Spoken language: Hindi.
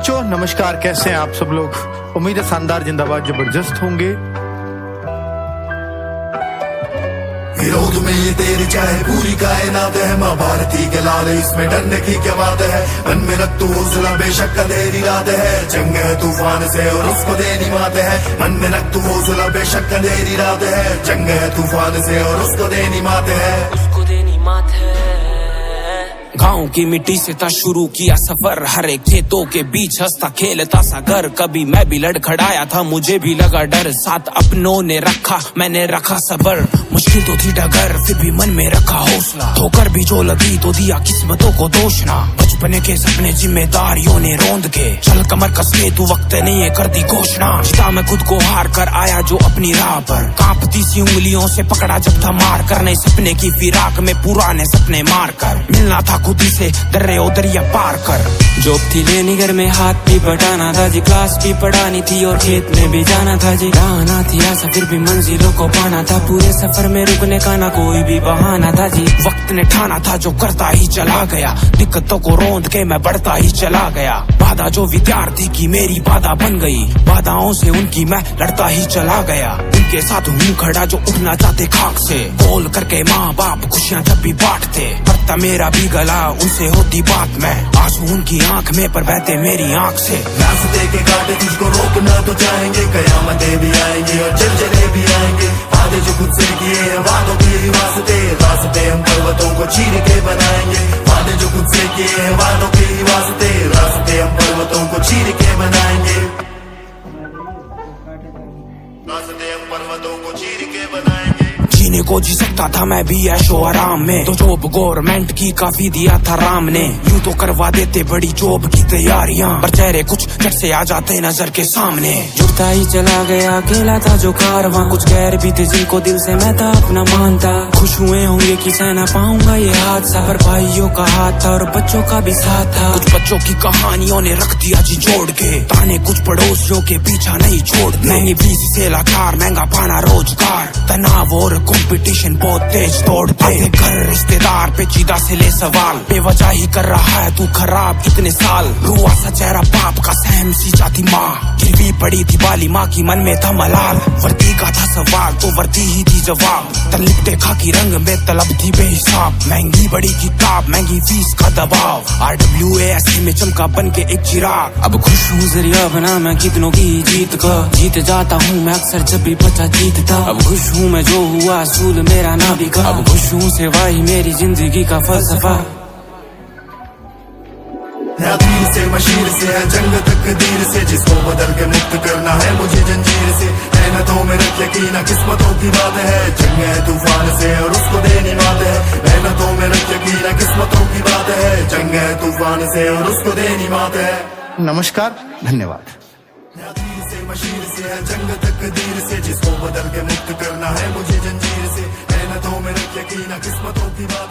बच्चों नमस्कार, कैसे हैं आप सब लोग। उम्मीद है शानदार, जिंदाबाद, जबरदस्त होंगे। विरोध में ये तेरी चाहे पूरी कायनात है, माँ भारती के लाल इसमें डरने की क्या बात है। मन में रख तू हौसला, बेशक अंधेरी रात है, जंग है तूफान से और उसको देनी मात है। मन में रख तू हौसला, बेशक अंधेरी रात है, जंग है तूफान से और उसको देनी मात है, उसको देनी मात है। गाँव की मिट्टी से था शुरू किया सफर, हरे खेतों के बीच हंसता खेलता सा घर। कभी मैं भी लड़खड़ाया था, मुझे भी लगा डर, साथ अपनों ने रखा मैंने रखा सबर। मुश्किल तो थी डगर, फिर भी मन में रखा हौसला, ठोकर भी जो लगी तो दिया किस्मतों को दोषना। बचपने के सपने जिम्मेदारियों ने रोंद के, चल कमर कस के तू वक्त नहीं है कर दी घोषणा। जीता मैं खुद को हार कर आया जो अपनी राह पर, कांपती सी उंगलियों से पकड़ा जब था मार कर। नए सपने की फिराक में पुराने सपने मार कर, मिलना था खुद ही से दर्रे उदरिया पार कर। जॉब थी लेनी, घर में हाथ भी बटाना था जी, क्लास भी पढ़ानी थी और खेत में भी जाना था जी। आना थी आशा फिर भी मंजिलों को पाना था, पूरे सफर में रुकने का ना कोई भी बहाना था जी। वक्त ने ठाना था जो करता ही चला गया, दिक्कतों को रोंद के मैं बढ़ता ही चला गया। बाधा जो विद्यार्थी की मेरी बाधा बन गई, बाधाओं से उनकी मैं लड़ता ही चला गया। उनके साथ हूँ खड़ा जो उठना चाहते खाक से, बोल करके माँ बाप खुशियाँ जब भी बांटते, पड़ता मेरा भी गला उनसे होती बात में। आंसू उनकी आंख में पर बहते मेरी आंख से। रास्ते के कांटे तुझको रोकना तो चाहेंगे, कयामतें भी आएंगी और जलजले भी आएंगे। वादे जो खुद से किए हैं वादों के वास्ते, रास्ते हम पर्वतों को चीर के बनाएंगे। वादे जो खुद से किए हैं वादों के वास्ते, रास्ते हम पर्वतों को चीर के बनाएंगे, रास्ते हम पर्वतों को चीर के बनाएंगे। जीने को जी सकता था मैं भी ऐशो आराम में, तो जॉब गवर्नमेंट की काफी दिया था राम ने। यूं तो करवा देते बड़ी जॉब की तैयारियां, पर चेहरे कुछ झट से आ जाते नजर के सामने। जुटता ही चला गया, अकेला था जो कारवां, कुछ गैर भी थे जिनको दिल से मैं था अपना मानता। खुश हुए होंगे कि सह ना पाऊंगा ये हादसा, पर भाइयों का हाथ था और बच्चों का भी साथ था। कुछ बच्चों की कहानियों ने रख दिया जी जोड़ के, ताने कुछ पड़ोसियों के पीछा नहीं छोड़। महंगी फीस से लाचार, महंगा पाना रोजगार, तनाव और कंपटीशन बहुत तेज तोड़ते। घर रिश्तेदार पेचीदा से ले सवाल, बेवजह ही कर रहा है तू खराब इतने साल। रुआ सा चेहरा बाप का सहम सी जाती माँ, गिरवी पड़ी थी बाली माँ की मन में था मलाल। वर्दी का था सवाल तो वर्दी ही थी जवाब, तलब देखा कि रंग में तलब थी बेहिसाब। महंगी बड़ी किताब, महंगी फीस का दबाव, RWASC में चमका बन के एक चिराग। अब खुश हूँ जरिया बना मैं कितनों की जीत का, जीत जाता हूँ मैं अक्सर जब भी बचा जीतता। अब खुश हूँ मैं जो हुआ असूल मेरा ना बिका, अब खुश हूँ सेवा ही मेरी जिंदगी का फलसफा। तीर से मशीर से है जंग तकदीर से, जिसको बदल के मुक्त करना है मुझे जंजीर से। मेहनतों में रख यकीन किस्मतों की बात है, जंग है तूफान से और उसको देनी मात है। मेहनतों में रख यकीन किस्मतों की बात है, जंग है तूफान से और उसको देनी मात है। नमस्कार, धन्यवाद। तीर से मशीर से है जंग तकदीर से, जिसको बदल के मुक्त करना है मुझे जंजीर से। मेहनतों में रख यकीन किस्मतों की बात